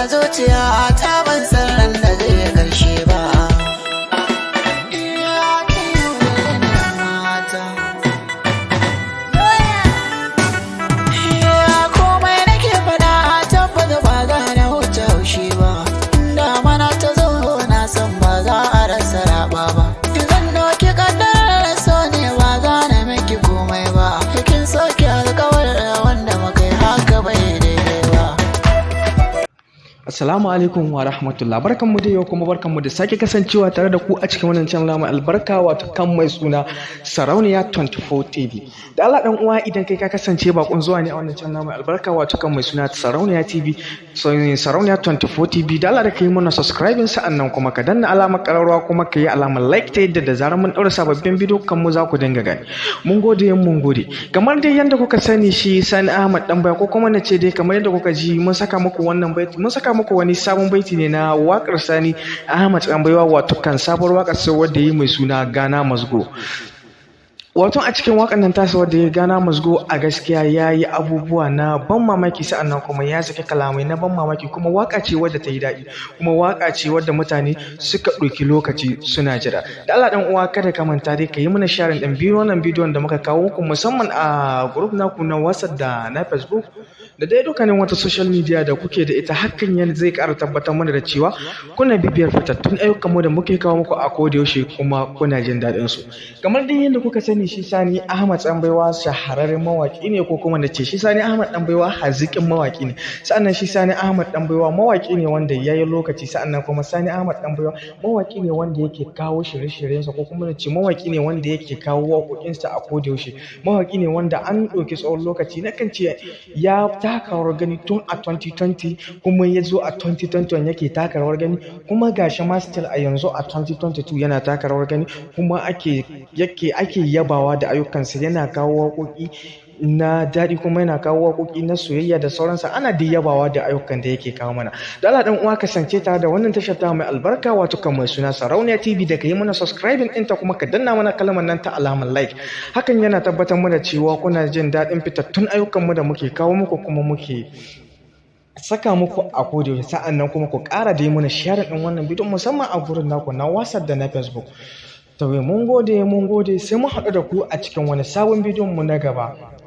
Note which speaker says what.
Speaker 1: na zuciya ta ban san ran da zai karshe ba. Komai nake faɗa tabbata ba za na wuce haushi ba. Damana ta zo na san ba za a rasa raba ba. Zan doki kaddarar so ne ba za na miki komai ba. Kin soke alkawarin wanda muka yi haka bai daidai ba.
Speaker 2: Assalamu alaikum wa rahmatullah, barkanmu da yau kuma barkanmu da sake kasancewa tare da ku a cikin wannan channel mai albarka wato kan mai suna Sarauniya 24 TV. Da Allah dan uwa idan kai ka kasance bakon zuwa ne a wannan channel mai albarka wato kan mai suna Sarauniya TV, Sarauniya 24 TV, da Allah da kai mana subscribing sa'annan kuma ka danna alamar kararrawa kuma ka yi alamar like ta yadda da zarar mun daura sababbin bidiyo kan mu za ku dinga gani. Mun gode. Kamar dai yanda kuka sani shi Sani Ahmad Danbaya ko kuma nace dai kamar yadda kuka ji mun saka muku wannan baiti, mun saka muku wani sabon baiti ne na wakar Sani Ahmad Danbaya wato kan sabuwar wakar sa wadda yi mai suna Gana Mazgo. Wato a cikin wakan nan tasa wadda ya Gana Mazgo a gaskiya ya yi abubuwa na ban mamaki sa'annan kuma ya saki kalamai na ban mamaki kuma waka ce wadda ta yi daɗi kuma waka ce wadda mutane suka ɗauki lokaci suna jira. Da Allah dan uwa kada ka manta dai ka yi mana sharing ɗin wannan bidiyon da muka kawo muku musamman a group naku na WhatsApp da na Facebook da dai dukkanin wata social media da kuke da ita. Hakan yanzu zai ƙara tabbatar mana da cewa kuna bibiyar fitattun ayyukanmu da muke kawo muku a koda yaushe kuma kuna jin daɗin su. Kamar dai yadda kuka sani shi Sani Ahmad Danbaya shahararren mawaki ne ko kuma nace shi Sani Ahmad Danbaya haziƙin mawaki ne. Sa'annan shi Sani Ahmad Danbaya mawaki ne wanda yayi lokaci, sa'annan kuma Sani Ahmad Danbaya mawaki ne wanda yake kawo shirye-shiryensa ko kuma nace mawaki ne wanda yake kawo waƙoƙinsa a koda yaushe. Mawaki ne wanda an ɗauki tsawon lokaci na kan ce ya taka rawar gani tun a 2020 kuma ya zo a 2021 yake taka rawar gani kuma gashi ma still a yanzu a 2022 yana taka rawar gani kuma ake yabawa da ayyukansa, yana kawo waƙoƙi na daɗi kuma yana kawo waƙoƙi na soyayya da sauransa. Ana da yabawa da ayyukan da yake kawo mana. Da Allah dan uwa kasance tare da wannan tashar ta mai albarka wato kan mai suna Sarauniya TV, da ka yi mana subscribing ɗinta kuma ka danna mana kalmar nan ta alamar like. Hakan yana tabbatar mana cewa kuna jin daɗin fitattun ayyukanmu da muke kawo muku kuma muke saka muku a kodayaushe. Sa'annan kuma ku ƙara da yi mana share ɗin wannan bidiyon musamman a gurin naku na WhatsApp da na Facebook. Mun gode sai mun haɗu da ku a cikin wani sabon bidiyon mu na gaba.